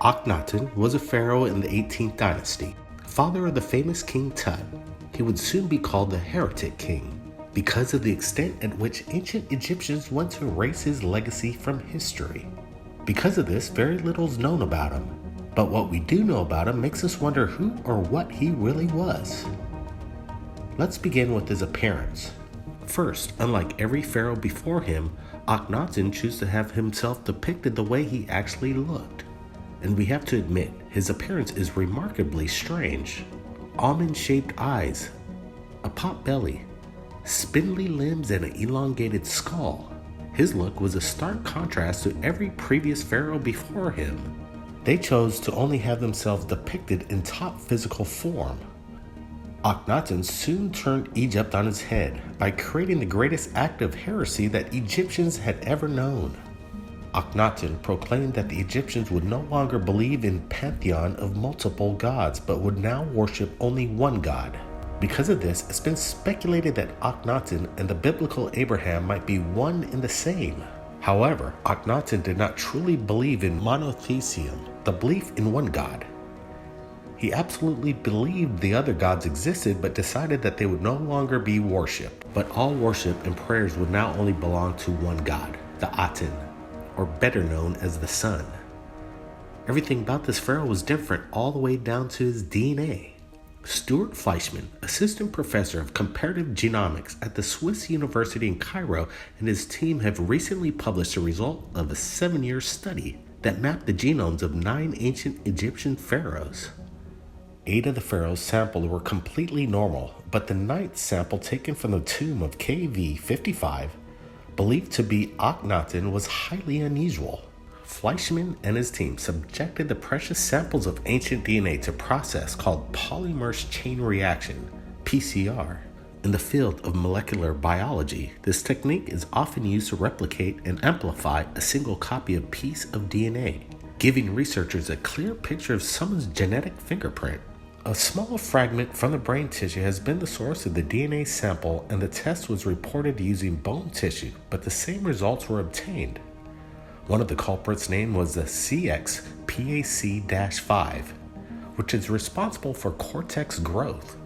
Akhenaten was a pharaoh in the 18th dynasty, father of the famous King Tut. He would soon be called the Heretic King because of the extent at which ancient Egyptians want to erase his legacy from history. Because of this, very little is known about him, but what we do know about him makes us wonder who or what he really was. Let's begin with his appearance. First, unlike every pharaoh before him, Akhenaten chose to have himself depicted the way he actually looked. And we have to admit, his appearance is remarkably strange. Almond-shaped eyes, a pot belly, spindly limbs, and an elongated skull. His look was a stark contrast to every previous pharaoh before him. They chose to only have themselves depicted in top physical form. Akhenaten soon turned Egypt on its head by creating the greatest act of heresy that Egyptians had ever known. Akhenaten proclaimed that the Egyptians would no longer believe in a pantheon of multiple gods, but would now worship only one god. Because of this, it's been speculated that Akhenaten and the biblical Abraham might be one and the same. However, Akhenaten did not truly believe in monotheism, the belief in one god. He absolutely believed the other gods existed, but decided that they would no longer be worshipped, but all worship and prayers would now only belong to one god, the Aten, or better known as the sun. Everything about this pharaoh was different, all the way down to his DNA. Stuart Fleischmann, assistant professor of comparative genomics at the Swiss University in Cairo, and his team have recently published the result of a 7-year study that mapped the genomes of 9 ancient Egyptian pharaohs. 8 of the pharaohs sampled were completely normal, but the 9th sample taken from the tomb of KV55, believed to be Akhenaten, was highly unusual. Fleischmann and his team subjected the precious samples of ancient DNA to a process called polymerase chain reaction, PCR. In the field of molecular biology, this technique is often used to replicate and amplify a single copy of a piece of DNA, giving researchers a clear picture of someone's genetic fingerprint. A small fragment from the brain tissue has been the source of the DNA sample, and the test was reported using bone tissue, but the same results were obtained. One of the culprits' name was the CXPAC-5, which is responsible for cortex growth.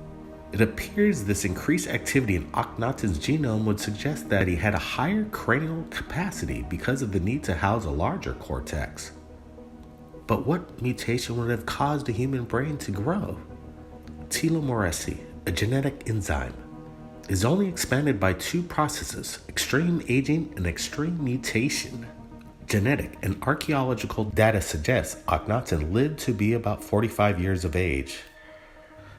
It appears this increased activity in Akhenaten's genome would suggest that he had a higher cranial capacity because of the need to house a larger cortex. But what mutation would have caused the human brain to grow? Telomerase, a genetic enzyme, is only expanded by 2 processes: extreme aging and extreme mutation. Genetic and archaeological data suggests Akhenaten lived to be about 45 years of age.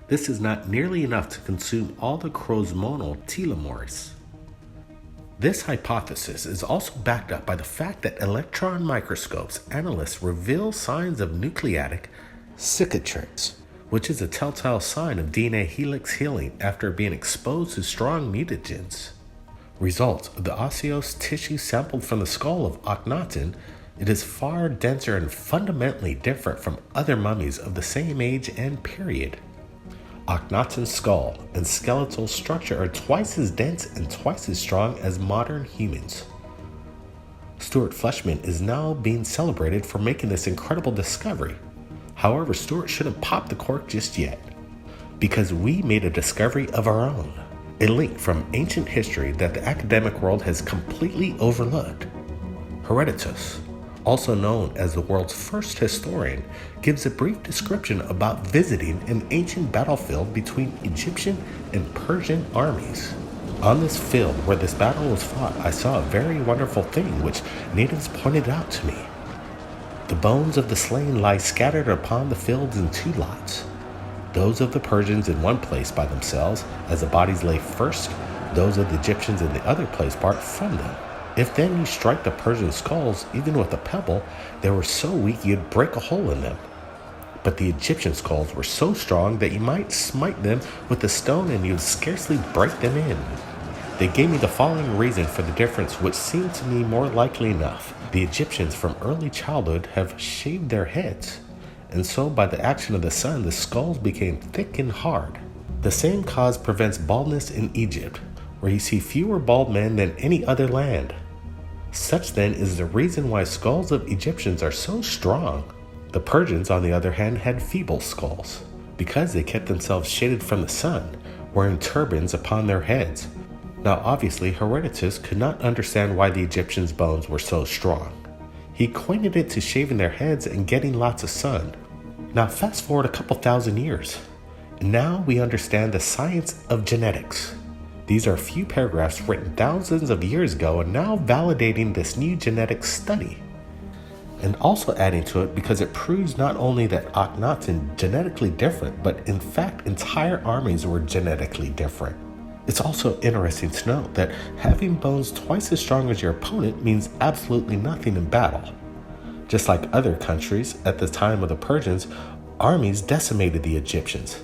This is not nearly enough to consume all the chromosomal telomeres. This hypothesis is also backed up by the fact that electron microscopes analysts reveal signs of nucleatic cicatrix, which is a telltale sign of DNA helix healing after being exposed to strong mutagens. Results of the osseous tissue sampled from the skull of Akhenaten, it is far denser and fundamentally different from other mummies of the same age and period. Akhenaten's skull and skeletal structure are twice as dense and twice as strong as modern humans. Stuart Fleischmann is now being celebrated for making this incredible discovery. However, Stuart shouldn't pop the cork just yet, because we made a discovery of our own, a link from ancient history that the academic world has completely overlooked. Herodotus, also known as the world's first historian, gives a brief description about visiting an ancient battlefield between Egyptian and Persian armies. On this field where this battle was fought, I saw a very wonderful thing which natives pointed out to me. The bones of the slain lie scattered upon the fields in 2 lots. Those of the Persians in one place by themselves, as the bodies lay first, those of the Egyptians in the other place apart from them. If then you strike the Persian skulls, even with a pebble, they were so weak you'd break a hole in them. But the Egyptian skulls were so strong that you might smite them with a stone and you'd scarcely break them in. They gave me the following reason for the difference, which seemed to me more likely enough. The Egyptians from early childhood have shaved their heads, and so by the action of the sun, the skulls became thick and hard. The same cause prevents baldness in Egypt, where you see fewer bald men than any other land. Such then is the reason why skulls of Egyptians are so strong. The Persians, on the other hand, had feeble skulls, because they kept themselves shaded from the sun, wearing turbans upon their heads. Now obviously Herodotus could not understand why the Egyptians' bones were so strong. He equated it to shaving their heads and getting lots of sun. Now fast forward a couple thousand years, and now we understand the science of genetics. These are a few paragraphs written thousands of years ago and now validating this new genetic study. And also adding to it because it proves not only that Akhenaten genetically different, but in fact entire armies were genetically different. It's also interesting to note that having bones twice as strong as your opponent means absolutely nothing in battle. Just like other countries, at the time of the Persians, armies decimated the Egyptians,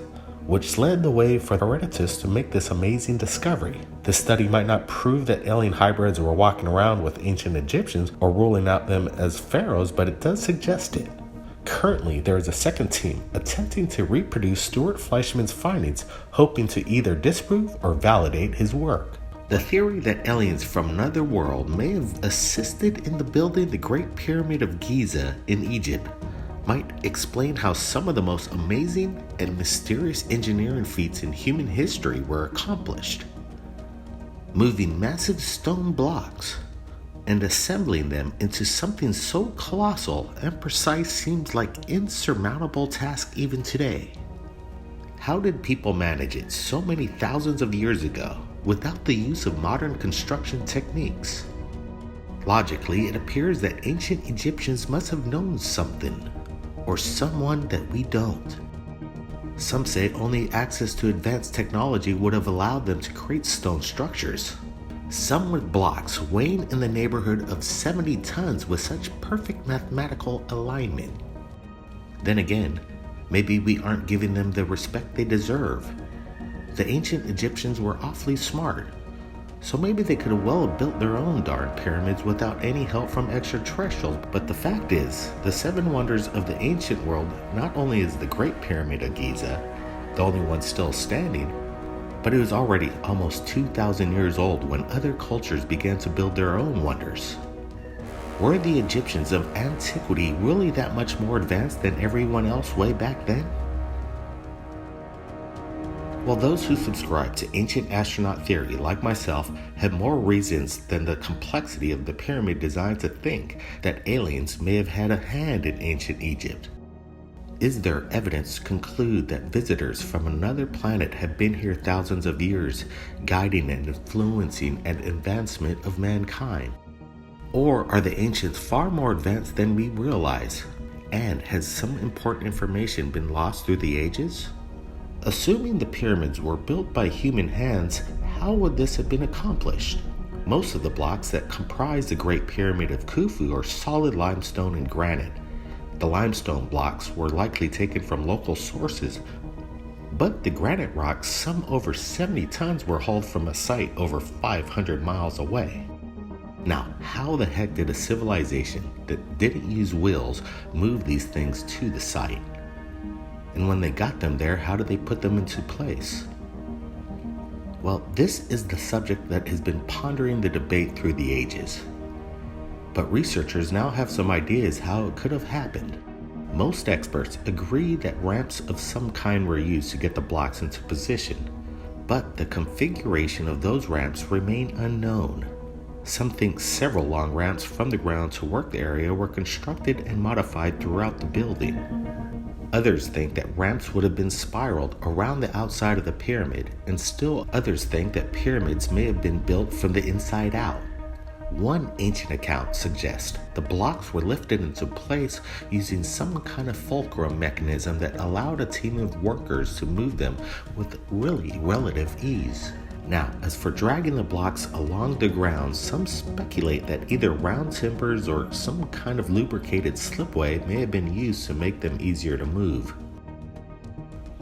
which led the way for Herodotus to make this amazing discovery. This study might not prove that alien hybrids were walking around with ancient Egyptians or ruling out them as pharaohs, but it does suggest it. Currently, there is a second team attempting to reproduce Stuart Fleischmann's findings, hoping to either disprove or validate his work. The theory that aliens from another world may have assisted in the building the Great Pyramid of Giza in Egypt might explain how some of the most amazing and mysterious engineering feats in human history were accomplished. Moving massive stone blocks and assembling them into something so colossal and precise seems like insurmountable task even today. How did people manage it so many thousands of years ago without the use of modern construction techniques? Logically, it appears that ancient Egyptians must have known something or someone that we don't. Some say only access to advanced technology would have allowed them to create stone structures, some with blocks weighing in the neighborhood of 70 tons with such perfect mathematical alignment. Then again, maybe we aren't giving them the respect they deserve. The ancient Egyptians were awfully smart, so maybe they could have well built their own darn pyramids without any help from extraterrestrials. But the fact is, the seven wonders of the ancient world not only is the Great Pyramid of Giza, the only one still standing, but it was already almost 2,000 years old when other cultures began to build their own wonders. Were the Egyptians of antiquity really that much more advanced than everyone else way back then? Well, those who subscribe to ancient astronaut theory, like myself, have more reasons than the complexity of the pyramid design to think that aliens may have had a hand in ancient Egypt. Is there evidence to conclude that visitors from another planet have been here thousands of years, guiding and influencing an advancement of mankind? Or are the ancients far more advanced than we realize? And has some important information been lost through the ages? Assuming the pyramids were built by human hands, how would this have been accomplished? Most of the blocks that comprise the Great Pyramid of Khufu are solid limestone and granite. The limestone blocks were likely taken from local sources, but the granite rocks, some over 70 tons, were hauled from a site over 500 miles away. Now, how the heck did a civilization that didn't use wheels move these things to the site? And when they got them there, how did they put them into place? Well, this is the subject that has been pondering the debate through the ages. But researchers now have some ideas how it could have happened. Most experts agree that ramps of some kind were used to get the blocks into position, but the configuration of those ramps remain unknown. Some think several long ramps from the ground to work the area were constructed and modified throughout the building. Others think that ramps would have been spiraled around the outside of the pyramid, and still others think that pyramids may have been built from the inside out. One ancient account suggests the blocks were lifted into place using some kind of fulcrum mechanism that allowed a team of workers to move them with really relative ease. Now, as for dragging the blocks along the ground, some speculate that either round timbers or some kind of lubricated slipway may have been used to make them easier to move.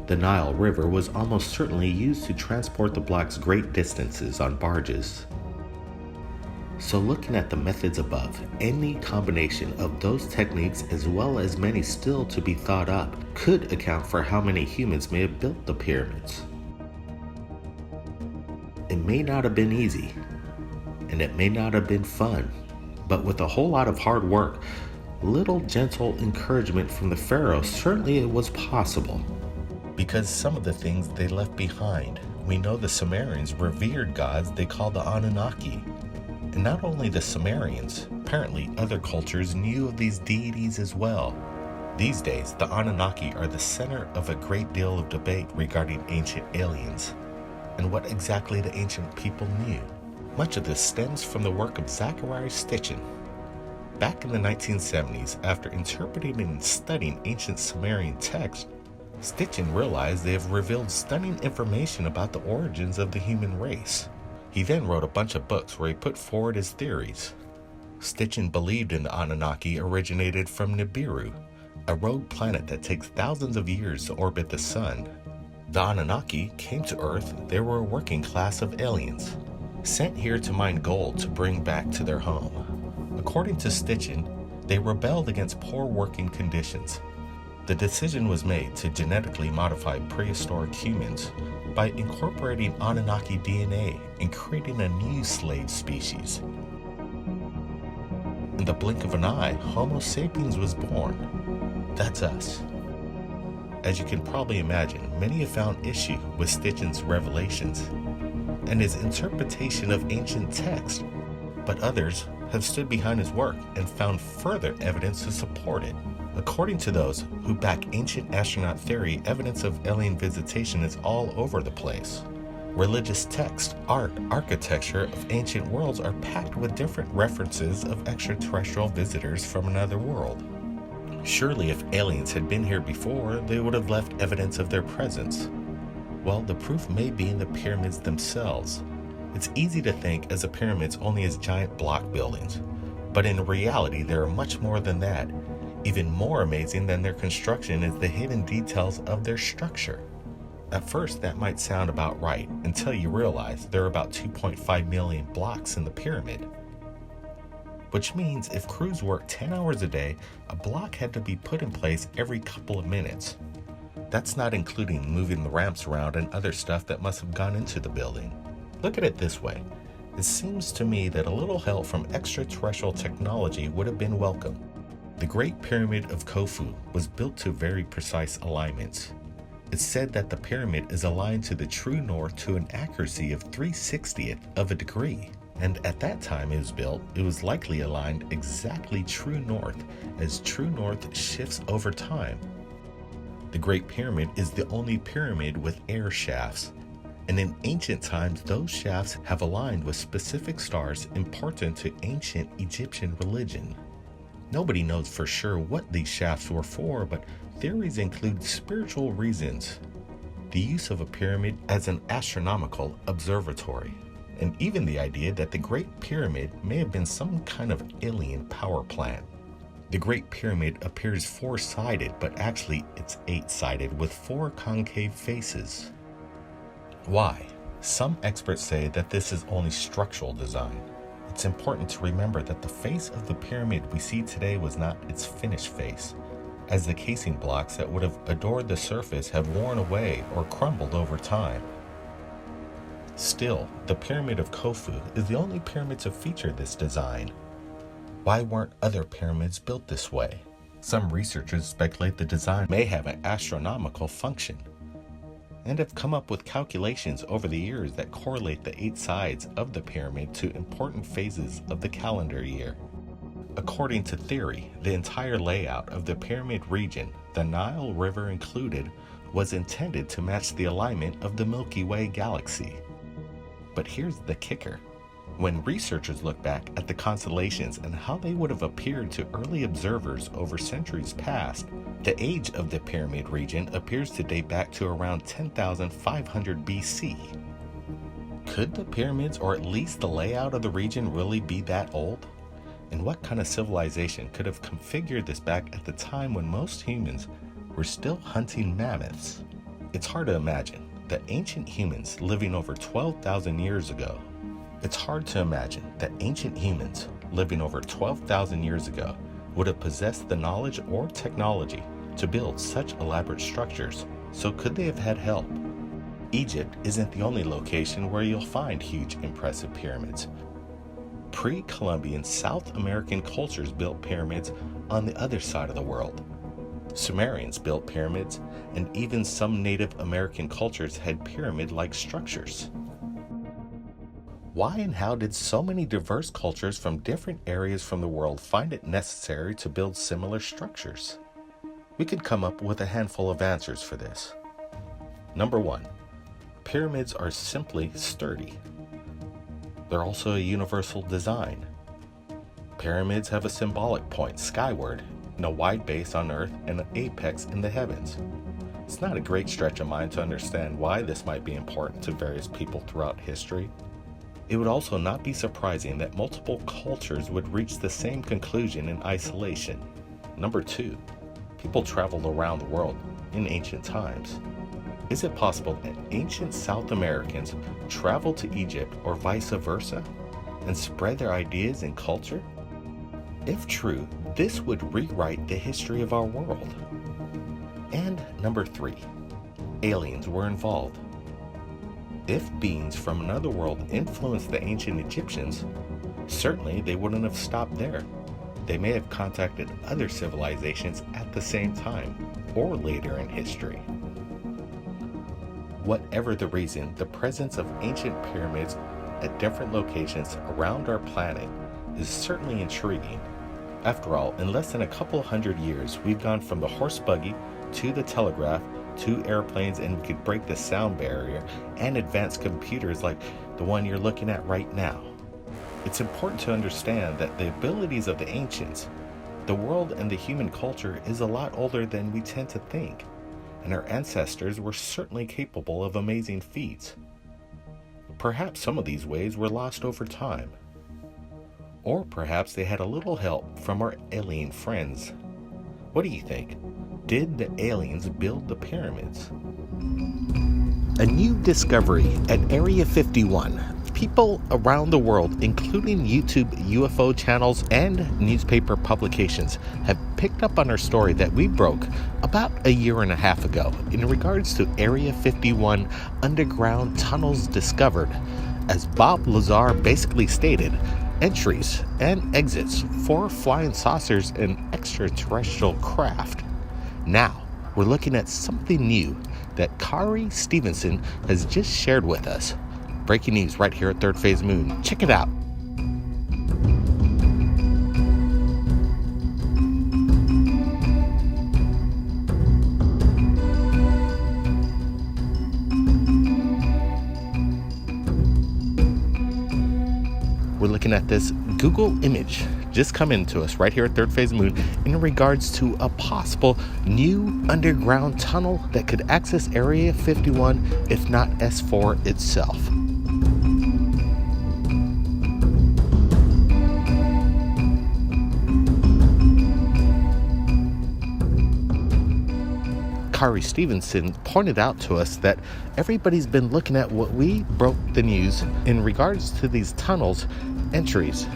The Nile River was almost certainly used to transport the blocks great distances on barges. So looking at the methods above, any combination of those techniques as well as many still to be thought up could account for how many humans may have built the pyramids. It may not have been easy, and it may not have been fun, but with a whole lot of hard work, little gentle encouragement from the pharaoh, certainly it was possible. Because some of the things they left behind, we know the Sumerians revered gods they called the Anunnaki. And not only the Sumerians, apparently other cultures knew of these deities as well. These days, the Anunnaki are the center of a great deal of debate regarding ancient aliens and what exactly the ancient people knew. Much of this stems from the work of Kari Stephenson. Back in the 1970s, after interpreting and studying ancient Sumerian texts, Stephenson realized they have revealed stunning information about the origins of the human race. He then wrote a bunch of books where he put forward his theories. Stephenson believed in the Anunnaki originated from Nibiru, a rogue planet that takes thousands of years to orbit the sun. The Anunnaki came to Earth. They were a working class of aliens, sent here to mine gold to bring back to their home. According to Stephenson, they rebelled against poor working conditions. The decision was made to genetically modify prehistoric humans by incorporating Anunnaki DNA and creating a new slave species. In the blink of an eye, Homo sapiens was born. That's us. As you can probably imagine, many have found issue with Stephenson revelations and his interpretation of ancient texts, but others have stood behind his work and found further evidence to support it. According to those who back ancient astronaut theory, evidence of alien visitation is all over the place. Religious texts, art, architecture of ancient worlds are packed with different references of extraterrestrial visitors from another world. Surely if aliens had been here before, they would have left evidence of their presence. Well, the proof may be in the pyramids themselves. It's easy to think of the pyramids only as giant block buildings, but in reality there are much more than that. Even more amazing than their construction is the hidden details of their structure. At first that might sound about right until you realize there are about 2.5 million blocks in the pyramid. Which means if crews worked 10 hours a day, a block had to be put in place every couple of minutes. That's not including moving the ramps around and other stuff that must have gone into the building. Look at it this way. It seems to me that a little help from extraterrestrial technology would have been welcome. The Great Pyramid of Khufu was built to very precise alignments. It's said that the pyramid is aligned to the true north to an accuracy of 3/60th of a degree. And at that time it was built, it was likely aligned exactly true north, as true north shifts over time. The Great Pyramid is the only pyramid with air shafts, and in ancient times those shafts have aligned with specific stars important to ancient Egyptian religion. Nobody knows for sure what these shafts were for, but theories include spiritual reasons, the use of a pyramid as an astronomical observatory, and even the idea that the Great Pyramid may have been some kind of alien power plant. The Great Pyramid appears four-sided, but actually it's eight-sided with four concave faces. Why? Some experts say that this is only structural design. It's important to remember that the face of the pyramid we see today was not its finished face, as the casing blocks that would have adorned the surface have worn away or crumbled over time. Still, the Pyramid of Khufu is the only pyramid to feature this design. Why weren't other pyramids built this way? Some researchers speculate the design may have an astronomical function, and have come up with calculations over the years that correlate the 8 sides of the pyramid to important phases of the calendar year. According to theory, the entire layout of the pyramid region, the Nile River included, was intended to match the alignment of the Milky Way galaxy. But here's the kicker. When researchers look back at the constellations and how they would have appeared to early observers over centuries past, the age of the pyramid region appears to date back to around 10,500 BC. Could the pyramids, or at least the layout of the region, really be that old? And what kind of civilization could have configured this back at the time when most humans were still hunting mammoths? It's hard to imagine that ancient humans living over 12,000 years ago would have possessed the knowledge or technology to build such elaborate structures. So could they have had help? Egypt isn't the only location where you'll find huge, impressive pyramids. pre-Columbian South American cultures built pyramids on the other side of the world. Sumerians built pyramids, and even some Native American cultures had pyramid-like structures. Why and how did so many diverse cultures from different areas from the world find it necessary to build similar structures? We could come up with a handful of answers for this. Number 1, pyramids are simply sturdy. They're also a universal design. Pyramids have a symbolic point skyward, and a wide base on Earth and an apex in the heavens. It's not a great stretch of mind to understand why this might be important to various people throughout history. It would also not be surprising that multiple cultures would reach the same conclusion in isolation. Number 2, people traveled around the world in ancient times. Is it possible that ancient South Americans traveled to Egypt or vice versa and spread their ideas and culture? If true, this would rewrite the history of our world. And number 3, aliens were involved. If beings from another world influenced the ancient Egyptians, certainly they wouldn't have stopped there. They may have contacted other civilizations at the same time, or later in history. Whatever the reason, the presence of ancient pyramids at different locations around our planet is certainly intriguing. After all, in less than a couple hundred years, we've gone from the horse buggy to the telegraph to airplanes, and we could break the sound barrier and advanced computers like the one you're looking at right now. It's important to understand that the abilities of the ancients, the world and the human culture is a lot older than we tend to think, and our ancestors were certainly capable of amazing feats. Perhaps some of these ways were lost over time. Or perhaps they had a little help from our alien friends. What do you think? Did the aliens build the pyramids? A new discovery at Area 51. People around the world, including YouTube UFO channels and newspaper publications, have picked up on our story that we broke about a year and a half ago in regards to Area 51 underground tunnels discovered. As Bob Lazar basically stated, entries and exits for flying saucers and extraterrestrial craft. Now, we're looking at something new that Kari Stephenson has just shared with us. Breaking news right here at Third Phase Moon. Check it out. We're looking at this Google image just come into us right here at Third Phase Moon in regards to a possible new underground tunnel that could access Area 51, if not S4 itself. Kari Stephenson pointed out to us that everybody's been looking at what we broke the news in regards to these tunnels entries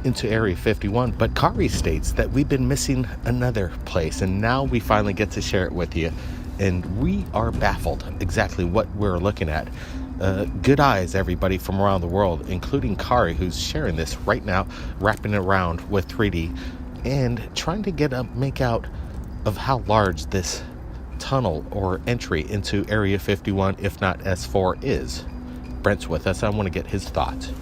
into Area 51, but Kari states that we've been missing another place, and now we finally get to share it with you, and we are baffled exactly what we're looking at. Good eyes, everybody from around the world, including Kari, who's sharing this right now, wrapping it around with 3D and trying to get a make out of how large this tunnel or entry into Area 51, if not S4, is. Brent's with us. I want to get his thoughts.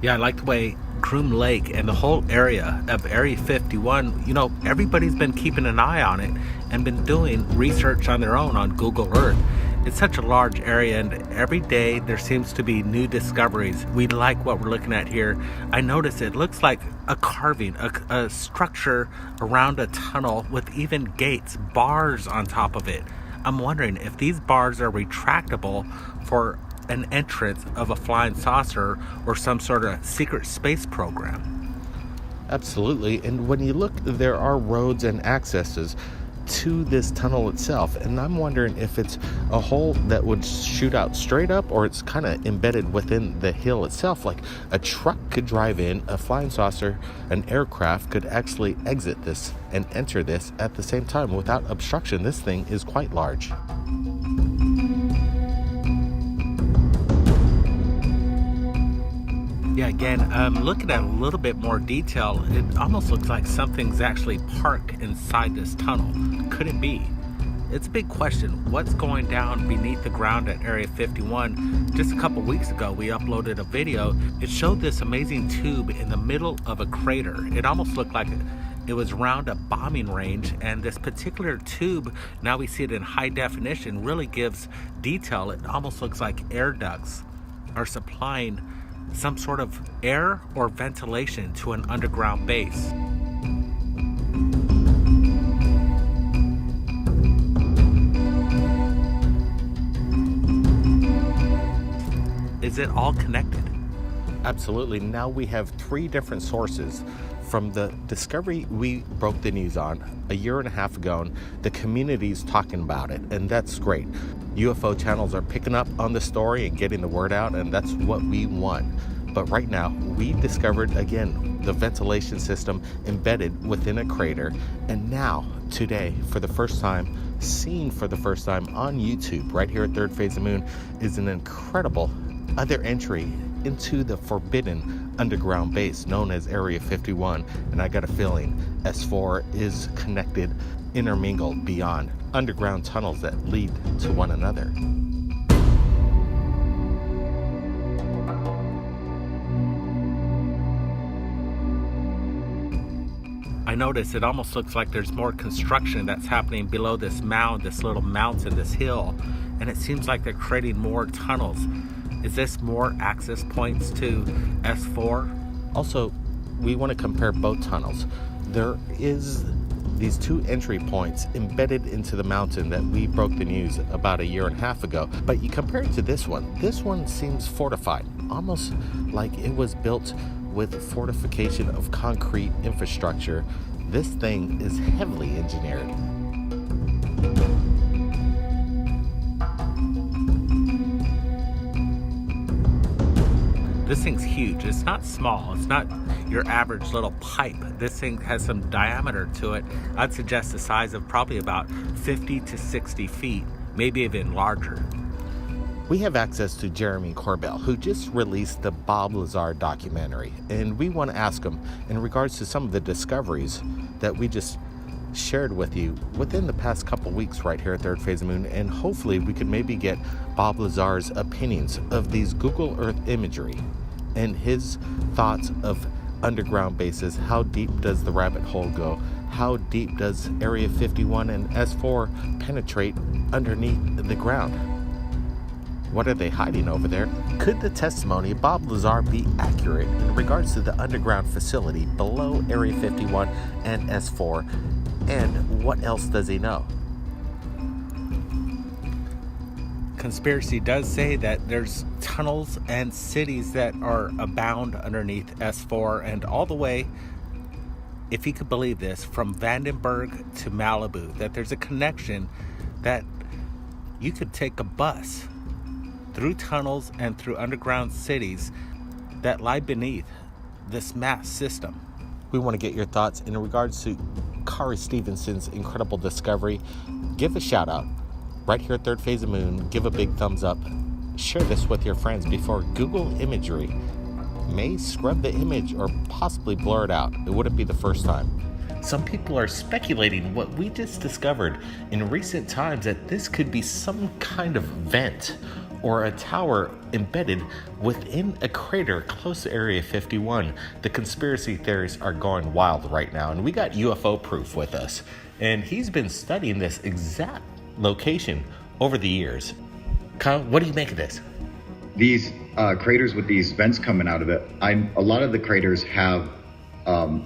Yeah, I like the way Groom Lake and the whole area of Area 51, everybody's been keeping an eye on it and been doing research on their own on Google Earth. It's such a large area, and every day there seems to be new discoveries. We like what we're looking at here. I notice it looks like a carving, a structure around a tunnel with even gates, bars on top of it. I'm wondering if these bars are retractable for an entrance of a flying saucer or some sort of secret space program. Absolutely. And when you look, there are roads and accesses to this tunnel itself, and I'm wondering if it's a hole that would shoot out straight up, or it's kind of embedded within the hill itself. Like a truck could drive in, a flying saucer, an aircraft could actually exit this and enter this at the same time without obstruction. This thing is quite large. Yeah, again, looking at a little bit more detail, it almost looks like something's actually parked inside this tunnel. Could it be? It's a big question. What's going down beneath the ground at Area 51? Just a couple weeks ago, we uploaded a video. It showed this amazing tube in the middle of a crater. It almost looked like it was around a bombing range, and this particular tube, now we see it in high definition, really gives detail. It almost looks like air ducts are supplying some sort of air or ventilation to an underground base. Is it all connected? Absolutely. Now we have 3 different sources. From the discovery we broke the news on a year and a half ago, and the community's talking about it, and that's great. UFO channels are picking up on the story and getting the word out, and that's what we want. But right now, we discovered, again, the ventilation system embedded within a crater, and now, today, for the first time, seen for the first time on YouTube, right here at Third Phase of Moon, is an incredible other entry into the forbidden underground base known as Area 51, and I got a feeling S4 is connected, intermingled beyond underground tunnels that lead to one another. I notice it almost looks like there's more construction that's happening below this mound, this little mountain, this hill, and it seems like they're creating more tunnels. Is this more access points to S4? Also, we want to compare both tunnels. There is these 2 entry points embedded into the mountain that we broke the news about a year and a half ago. But you compare it to this one. This one seems fortified, almost like it was built with fortification of concrete infrastructure. This thing is heavily engineered. This thing's huge. It's not small. It's not your average little pipe. This thing has some diameter to it. I'd suggest the size of probably about 50 to 60 feet, maybe even larger. We have access to Jeremy Corbell, who just released the Bob Lazar documentary, and we want to ask him in regards to some of the discoveries that we just shared with you within the past couple weeks right here at Third Phase of Moon, and hopefully we could maybe get Bob Lazar's opinions of these Google Earth imagery and his thoughts of underground bases. How deep does the rabbit hole go? How deep does Area 51 and S4 penetrate underneath the ground? What are they hiding over there? Could the testimony of Bob Lazar be accurate in regards to the underground facility below Area 51 and S4? And what else does he know? Conspiracy does say that there's tunnels and cities that are abound underneath S4, and all the way, if you could believe this, from Vandenberg to Malibu, that there's a connection that you could take a bus through tunnels and through underground cities that lie beneath this mass system. We want to get your thoughts in regards to Kari Stephenson's incredible discovery. Give a shout out right here at Third Phase of Moon. Give a big thumbs up. Share this with your friends before Google imagery may scrub the image or possibly blur it out. It wouldn't be the first time. Some people are speculating what we just discovered in recent times, that this could be some kind of vent or a tower embedded within a crater close to Area 51. The conspiracy theories are going wild right now, and we got UFO proof with us, and he's been studying this exact location over the years. Kyle, what do you make of this? These craters with these vents coming out of it, a lot of the craters have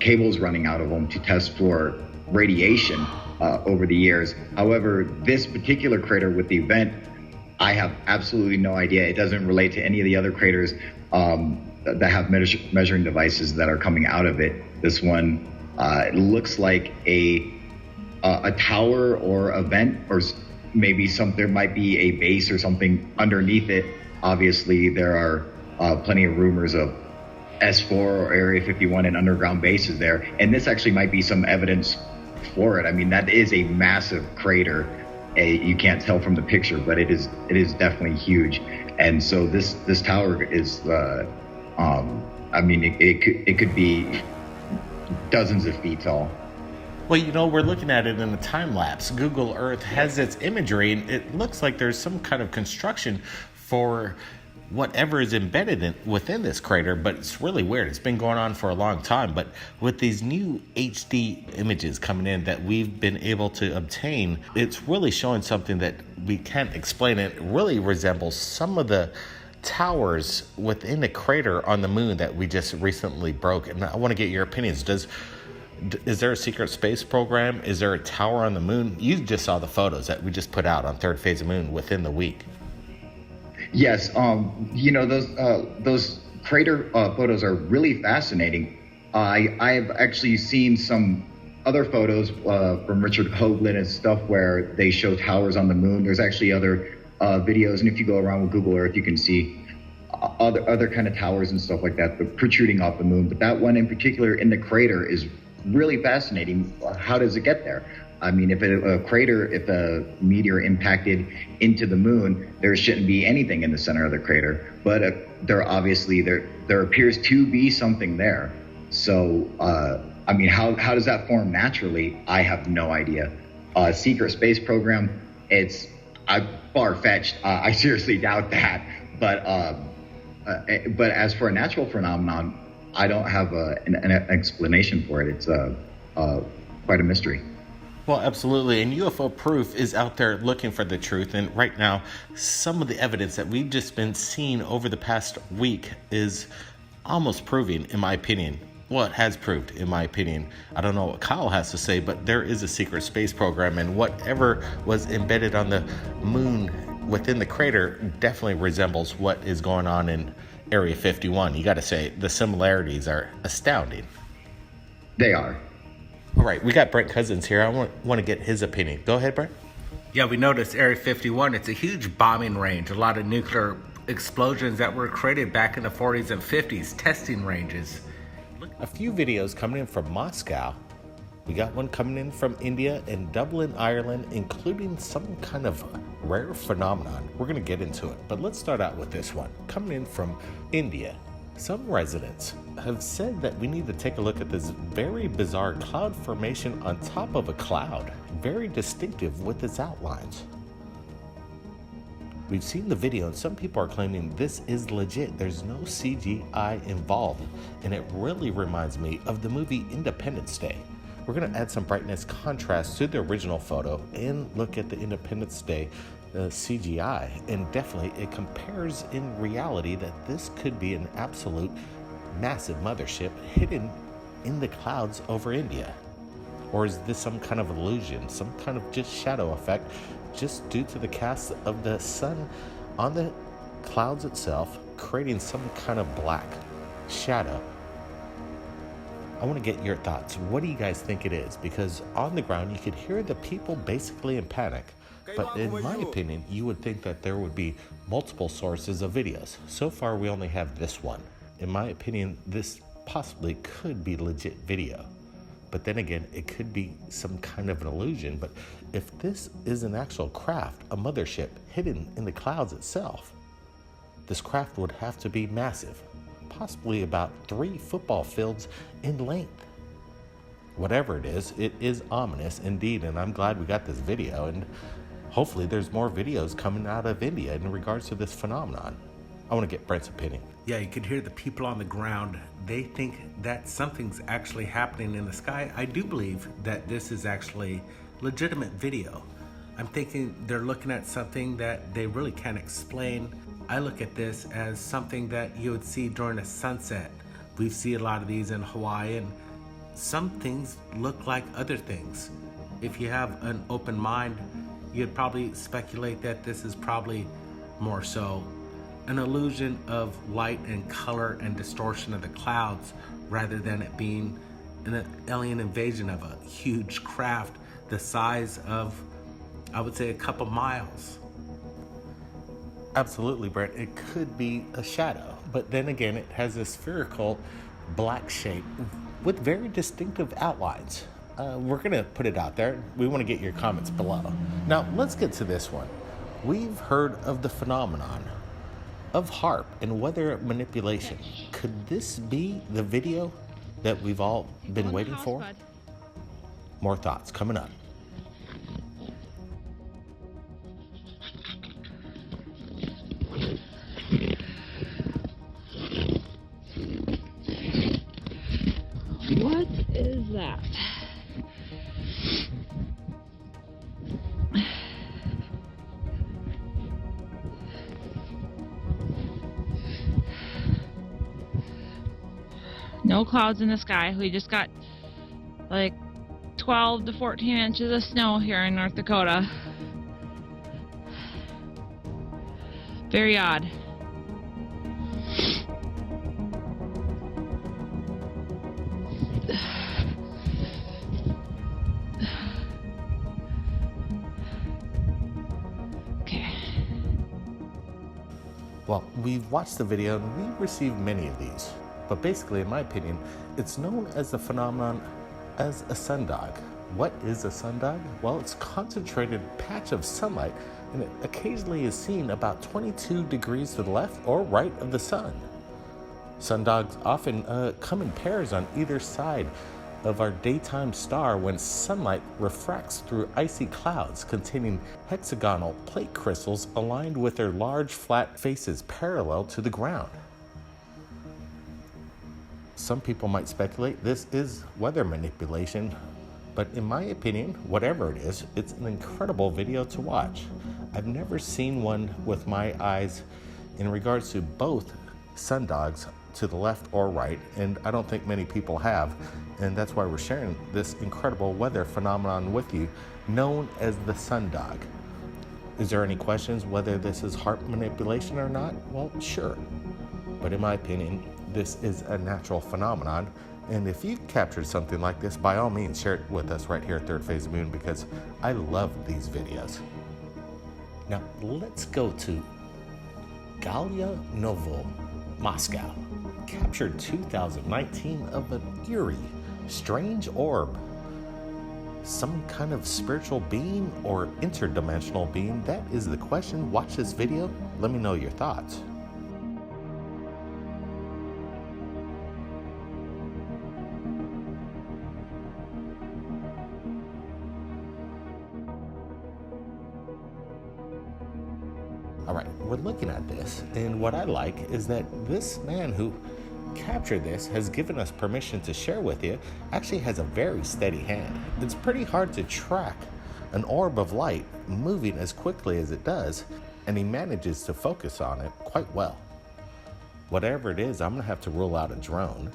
cables running out of them to test for radiation over the years. However, this particular crater with the vent, I have absolutely no idea. It doesn't relate to any of the other craters that have measuring devices that are coming out of it. This one, it looks like a tower or a vent, or maybe there might be a base or something underneath it. Obviously, there are plenty of rumors of S4 or Area 51 and underground bases there, and this actually might be some evidence for it. I mean, that is a massive crater. You can't tell from the picture, but it is definitely huge. And so this tower is I mean, it could be dozens of feet tall. Well, we're looking at it in a time lapse. Google Earth has its imagery, and it looks like there's some kind of construction for whatever is embedded within this crater, but it's really weird. It's been going on for a long time, but with these new HD images coming in that we've been able to obtain, it's really showing something that we can't explain. It really resembles some of the towers within the crater on the moon that we just recently broke. And I want to get your opinions. Is there a secret space program? Is there a tower on the moon? You just saw the photos that we just put out on Third Phase of Moon within the week. Yes, those crater photos are really fascinating. I've actually seen some other photos from Richard Hoagland and stuff where they show towers on the moon. There's actually other videos, and if you go around with Google Earth, you can see other kind of towers and stuff like that protruding off the moon. But that one in particular in the crater is really fascinating. How does it get there? I mean, if a meteor impacted into the moon, there shouldn't be anything in the center of the crater. But there appears to be something there. So, I mean, how does that form naturally? I have no idea. Secret space program, it's far-fetched. I seriously doubt that. But as for a natural phenomenon, I don't have an explanation for it. It's quite a mystery. Well, absolutely. And UFO Proof is out there looking for the truth. And right now, some of the evidence that we've just been seeing over the past week is almost proving, in my opinion. Well, it has proved, in my opinion. I don't know what Kyle has to say, but there is a secret space program, and whatever was embedded on the moon within the crater definitely resembles what is going on in Area 51. You got to say, the similarities are astounding. They are. All right, we got Brent Cousins here. I want to get his opinion. Go ahead, Brent. Yeah, we noticed Area 51. It's a huge bombing range. A lot of nuclear explosions that were created back in the 40s and 50s, testing ranges. A few videos coming in from Moscow. We got one coming in from India and Dublin, Ireland, including some kind of rare phenomenon. We're going to get into it, but let's start out with this one. Coming in from India. Some residents have said that we need to take a look at this very bizarre cloud formation on top of a cloud, very distinctive with its outlines. We've seen the video and some people are claiming this is legit. There's no CGI involved, and it really reminds me of the movie Independence Day. We're going to add some brightness contrast to the original photo and look at the Independence Day CGI, and definitely it compares in reality that this could be an absolute massive mothership hidden in the clouds over India. Or is this some kind of illusion, some kind of just shadow effect, just due to the cast of the sun on the clouds itself, creating some kind of black shadow? I want to get your thoughts. What do you guys think it is? Because on the ground, you could hear the people basically in panic. But in my opinion, you would think that there would be multiple sources of videos. So far, we only have this one. In my opinion, this possibly could be legit video. But then again, it could be some kind of an illusion. But if this is an actual craft, a mothership hidden in the clouds itself, this craft would have to be massive, possibly about 3 football fields in length. Whatever it is ominous indeed, and I'm glad we got this video, and hopefully there's more videos coming out of India in regards to this phenomenon. I want to get Brent's opinion. Yeah, you could hear the people on the ground. They think that something's actually happening in the sky. I do believe that this is actually legitimate video. I'm thinking they're looking at something that they really can't explain. I look at this as something that you would see during a sunset. We see a lot of these in Hawaii, and some things look like other things. If you have an open mind, you'd probably speculate that this is probably more so an illusion of light and color and distortion of the clouds, rather than it being an alien invasion of a huge craft the size of, I would say, a couple miles. Absolutely, Brent. It could be a shadow, but then again, it has a spherical black shape with very distinctive outlines. We're going to put it out there. We want to get your comments below. Now, let's get to this one. We've heard of the phenomenon of HAARP and weather manipulation. Could this be the video that we've all been waiting for? More thoughts coming up. What is that? No clouds in the sky. We just got like 12 to 14 inches of snow here in North Dakota. Very odd. Well, we've watched the video and we received many of these. But basically, in my opinion, it's known as the phenomenon as a sundog. What is a sundog? Well, it's a concentrated patch of sunlight, and it occasionally is seen about 22 degrees to the left or right of the sun. Sundogs often come in pairs on either side of our daytime star when sunlight refracts through icy clouds containing hexagonal plate crystals aligned with their large flat faces parallel to the ground. Some people might speculate this is weather manipulation, but in my opinion, whatever it is, it's an incredible video to watch. I've never seen one with my eyes in regards to both sundogs to the left or right, and I don't think many people have, and that's why we're sharing this incredible weather phenomenon with you, known as the sundog. Is there any questions whether this is heart manipulation or not? Well, sure. But in my opinion, this is a natural phenomenon, and if you've captured something like this, by all means, share it with us right here at Third Phase of Moon, because I love these videos. Now, let's go to Galia Novo, Moscow, captured 2019 of an eerie, strange orb. Some kind of spiritual being or interdimensional being? That is the question. Watch this video. Let me know your thoughts. All right, we're looking at this, and what I like is that this man who captured this has given us permission to share with you, actually has a very steady hand. It's pretty hard to track an orb of light moving as quickly as it does, and he manages to focus on it quite well. Whatever it is, I'm gonna have to rule out a drone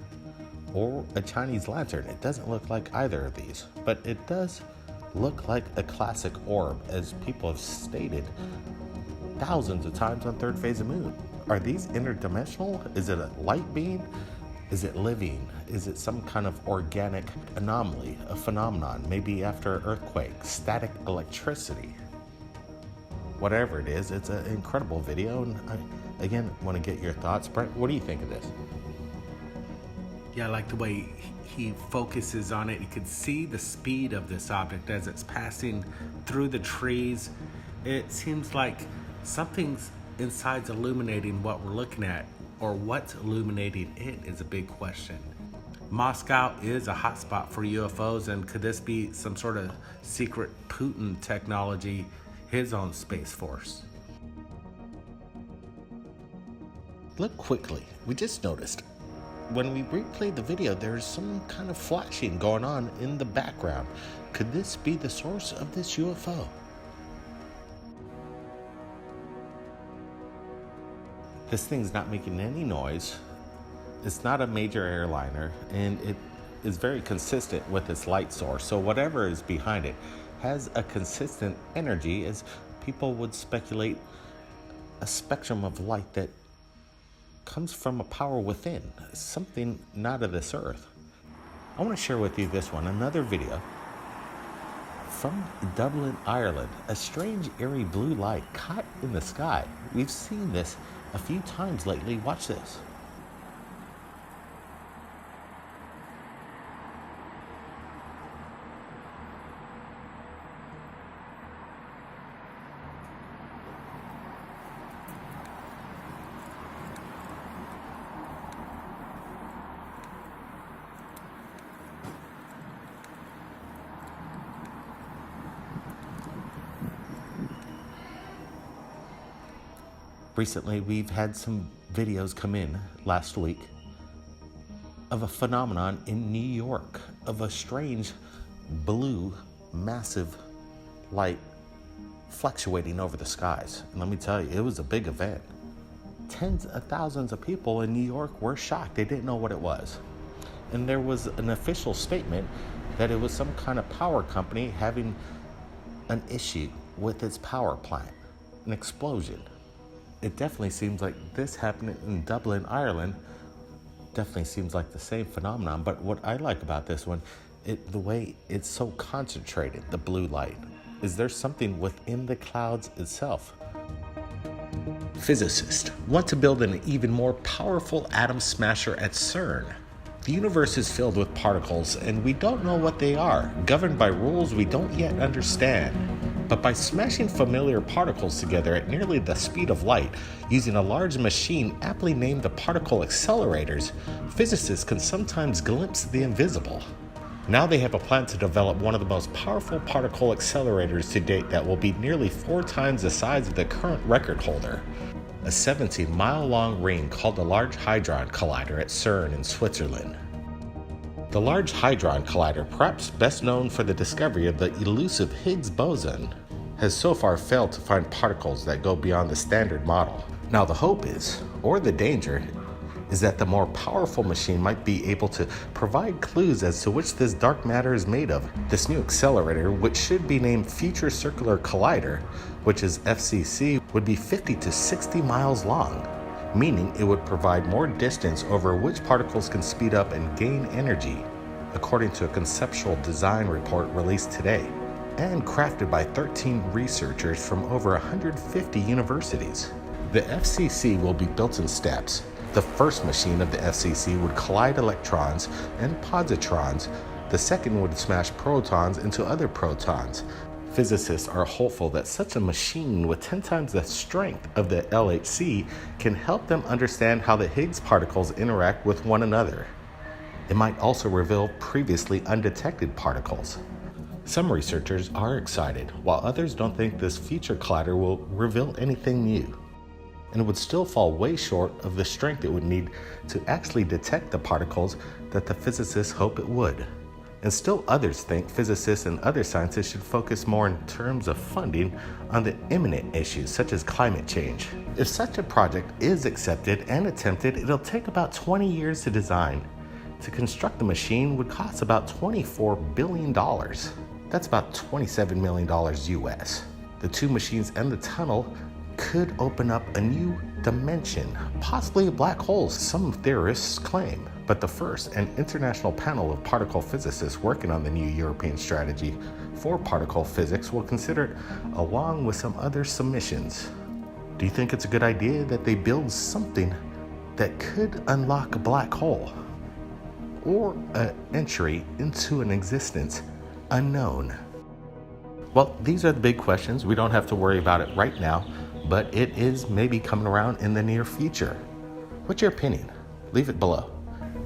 or a Chinese lantern. It doesn't look like either of these, but it does look like a classic orb, as people have stated thousands of times on Third Phase of Moon. Are these interdimensional? Is it a light being? Is it living? Is it some kind of organic anomaly, a phenomenon, maybe after an earthquake, static electricity? Whatever it is, it's an incredible video, and I, again, want to get your thoughts. Brent, what do you think of this? Yeah, I like the way he focuses on it. You can see the speed of this object as it's passing through the trees. It seems like something's inside's illuminating what we're looking at, or what's illuminating it is a big question. Moscow is a hotspot for UFOs, and could this be some sort of secret Putin technology, his own space force? Look quickly, we just noticed when we replayed the video, there's some kind of flashing going on in the background. Could this be the source of this UFO? This thing's not making any noise. It's not a major airliner, and it is very consistent with its light source. So whatever is behind it has a consistent energy, as people would speculate a spectrum of light that comes from a power within, something not of this earth. I want to share with you this one, another video from Dublin, Ireland. A strange, eerie blue light caught in the sky. We've seen this a few times lately. Watch this. Recently, we've had some videos come in last week of a phenomenon in New York of a strange blue, massive light fluctuating over the skies. And let me tell you, it was a big event. Tens of thousands of people in New York were shocked. They didn't know what it was. And there was an official statement that it was some kind of power company having an issue with its power plant, an explosion. It definitely seems like this happened in Dublin, Ireland. Definitely seems like the same phenomenon. But what I like about this one, the way it's so concentrated, the blue light. Is there something within the clouds itself? Physicists want to build an even more powerful atom smasher at CERN. The universe is filled with particles, and we don't know what they are, governed by rules we don't yet understand. But by smashing familiar particles together at nearly the speed of light, using a large machine aptly named the particle accelerators, physicists can sometimes glimpse the invisible. Now they have a plan to develop one of the most powerful particle accelerators to date that will be nearly 4 times the size of the current record holder. A 17-mile-long ring called the Large Hadron Collider at CERN in Switzerland. The Large Hadron Collider, perhaps best known for the discovery of the elusive Higgs boson, has so far failed to find particles that go beyond the standard model. Now the hope is, or the danger, is that the more powerful machine might be able to provide clues as to which this dark matter is made of. This new accelerator, which should be named Future Circular Collider, which is FCC, would be 50 to 60 miles long, meaning it would provide more distance over which particles can speed up and gain energy, according to a conceptual design report released today, and crafted by 13 researchers from over 150 universities. The FCC will be built in steps. The first machine of the FCC would collide electrons and positrons. The second would smash protons into other protons. Physicists are hopeful that such a machine with 10 times the strength of the LHC can help them understand how the Higgs particles interact with one another. It might also reveal previously undetected particles. Some researchers are excited, while others don't think this future collider will reveal anything new, and it would still fall way short of the strength it would need to actually detect the particles that the physicists hope it would. And still others think physicists and other scientists should focus more in terms of funding on the imminent issues such as climate change. If such a project is accepted and attempted, it'll take about 20 years to design. To construct the machine would cost about $24 billion. That's about $27 million US. The 2 machines and the tunnel could open up a new dimension, possibly a black hole, some theorists claim. But the first, an international panel of particle physicists working on the new European strategy for particle physics will consider it along with some other submissions. Do you think it's a good idea that they build something that could unlock a black hole or an entry into an existence unknown? Well, these are the big questions. We don't have to worry about it right now, but it is maybe coming around in the near future. What's your opinion? Leave it below.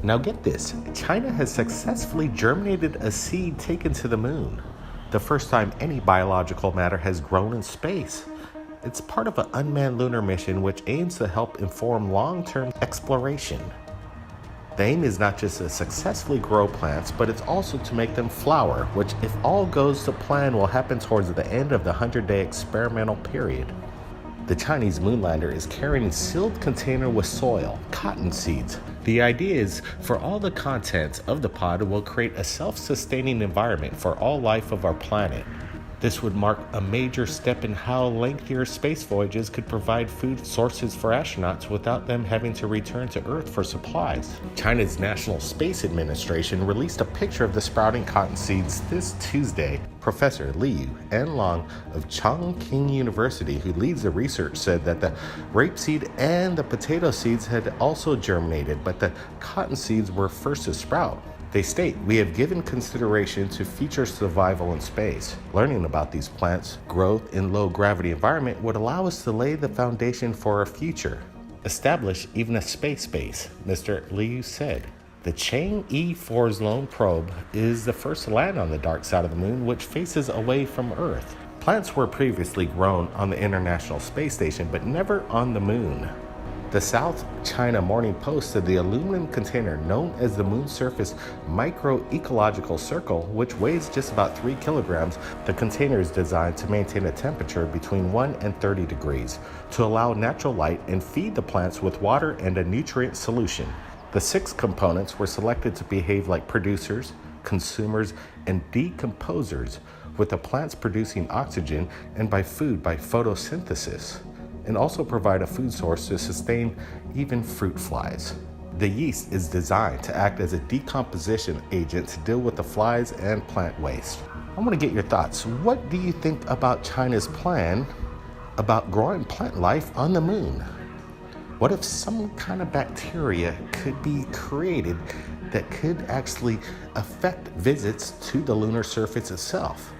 Now get this, China has successfully germinated a seed taken to the moon, the first time any biological matter has grown in space. It's part of an unmanned lunar mission which aims to help inform long-term exploration. The aim is not just to successfully grow plants, but it's also to make them flower, which if all goes to plan will happen towards the end of the 100-day experimental period. The Chinese moonlander is carrying a sealed container with soil, cotton seeds. The idea is for all the contents of the pod will create a self-sustaining environment for all life of our planet. This would mark a major step in how lengthier space voyages could provide food sources for astronauts without them having to return to Earth for supplies. China's National Space Administration released a picture of the sprouting cotton seeds this Tuesday. Professor Liu Enlong of Chongqing University, who leads the research, said that the rapeseed and the potato seeds had also germinated, but the cotton seeds were first to sprout. They state, "We have given consideration to future survival in space. Learning about these plants' growth in low-gravity environment would allow us to lay the foundation for our future. Establish even a space base," Mr. Liu said. The Chang'e 4's lone probe is the first to land on the dark side of the moon, which faces away from Earth. Plants were previously grown on the International Space Station, but never on the moon. The South China Morning Post said the aluminum container known as the moon surface microecological circle, which weighs just about 3 kilograms, the container is designed to maintain a temperature between 1 and 30 degrees to allow natural light and feed the plants with water and a nutrient solution. The 6 components were selected to behave like producers, consumers, and decomposers, with the plants producing oxygen and by food by photosynthesis, and also provide a food source to sustain even fruit flies. The yeast is designed to act as a decomposition agent to deal with the flies and plant waste. I want to get your thoughts. What do you think about China's plan about growing plant life on the moon? What if some kind of bacteria could be created that could actually affect visits to the lunar surface itself?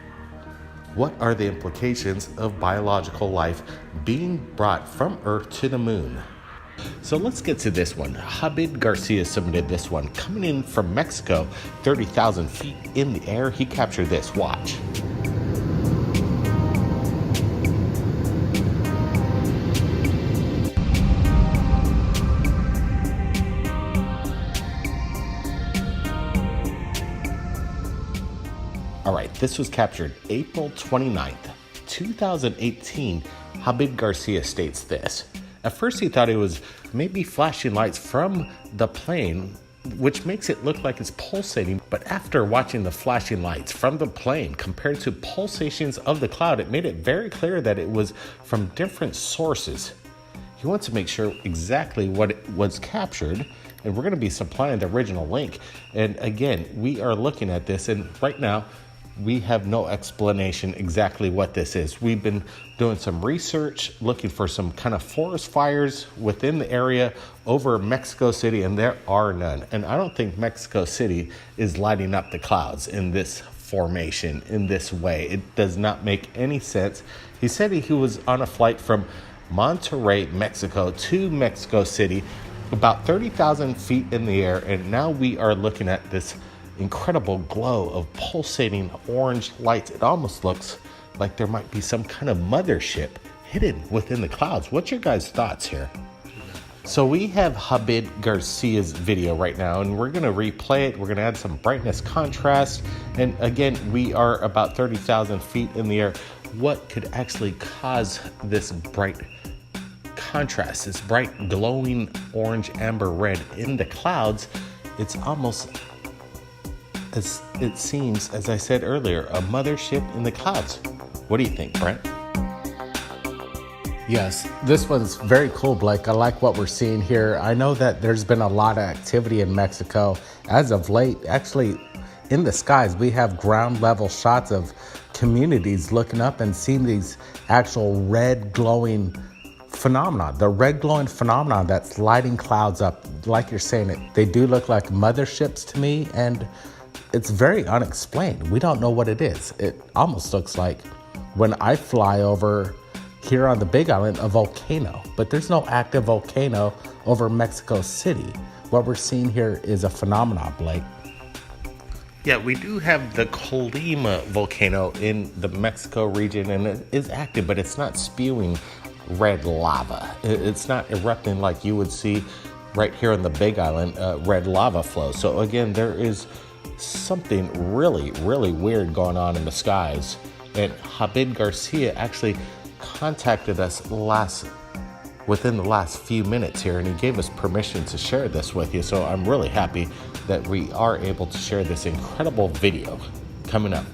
What are the implications of biological life being brought from Earth to the moon? So let's get to this one. Habib Garcia submitted this one. Coming in from Mexico, 30,000 feet in the air, he captured this. Watch. All right, this was captured April 29th, 2018. Habib Garcia states this. At first he thought it was maybe flashing lights from the plane, which makes it look like it's pulsating. But after watching the flashing lights from the plane compared to pulsations of the cloud, it made it very clear that it was from different sources. He wants to make sure exactly what it was captured, and we're going to be supplying the original link. And again, we are looking at this, and right now, we have no explanation exactly what this is. We've been doing some research, looking for some kind of forest fires within the area over Mexico City, and there are none. And I don't think Mexico City is lighting up the clouds in this formation, in this way. It does not make any sense. He said he was on a flight from Monterrey, Mexico to Mexico City, about 30,000 feet in the air, and now we are looking at this incredible glow of pulsating orange lights. It almost looks like there might be some kind of mothership hidden within the clouds. What's your guys' thoughts here? So we have Habib Garcia's video right now, and we're going to replay it. We're going to add some brightness contrast. And again, we are about 30,000 feet in the air. What could actually cause this bright contrast, this bright glowing orange, amber, red in the clouds? It's almost, as it seems, as I said earlier, a mothership in the clouds. What do you think, Brent? Yes, this one's very cool, Blake. I like what we're seeing here. I know that there's been a lot of activity in Mexico as of late. Actually, in the skies, we have ground level shots of communities looking up and seeing these actual red glowing phenomena. The red glowing phenomenon that's lighting clouds up. Like you're saying, they do look like motherships to me, and it's very unexplained. We don't know what it is. It almost looks like, when I fly over here on the Big Island, a volcano, but there's no active volcano over Mexico City. What we're seeing here is a phenomenon, Blake. Yeah, we do have the Colima volcano in the Mexico region, and it is active, but it's not spewing red lava. It's not erupting like you would see right here on the Big Island, red lava flow. So again, there is something really, really weird going on in the skies. And Habib Garcia actually contacted us within the last few minutes here, and he gave us permission to share this with you. So I'm really happy that we are able to share this incredible video coming up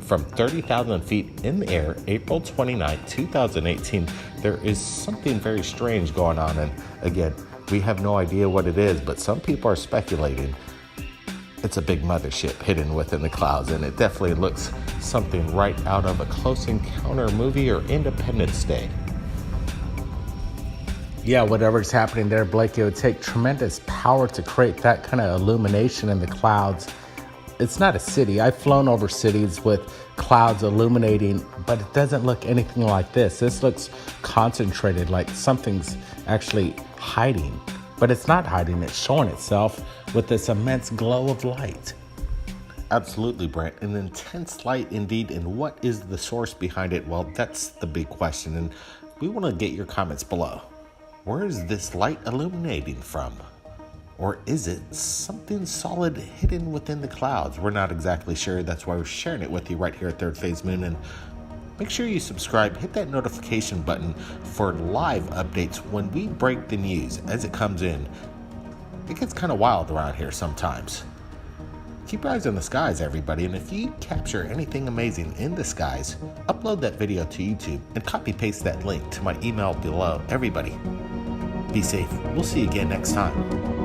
from 30,000 feet in the air, April 29, 2018. There is something very strange going on, and again, we have no idea what it is, but some people are speculating it's a big mothership hidden within the clouds, and it definitely looks something right out of a Close Encounter movie or Independence Day. Yeah, whatever's happening there, Blake, it would take tremendous power to create that kind of illumination in the clouds. It's not a city. I've flown over cities with clouds illuminating, but it doesn't look anything like this. This looks concentrated, like something's actually hiding. But it's not hiding, it's showing itself with this immense glow of light. Absolutely, Brent. An intense light indeed, and what is the source behind it? Well, that's the big question, and we want to get your comments below. Where is this light illuminating from? Or is it something solid hidden within the clouds? We're not exactly sure. That's why we're sharing it with you right here at Third Phase Moon. And make sure you subscribe, hit that notification button for live updates when we break the news as it comes in. It gets kind of wild around here sometimes. Keep your eyes on the skies, everybody, and if you capture anything amazing in the skies, upload that video to YouTube and copy-paste that link to my email below. Everybody, be safe. We'll see you again next time.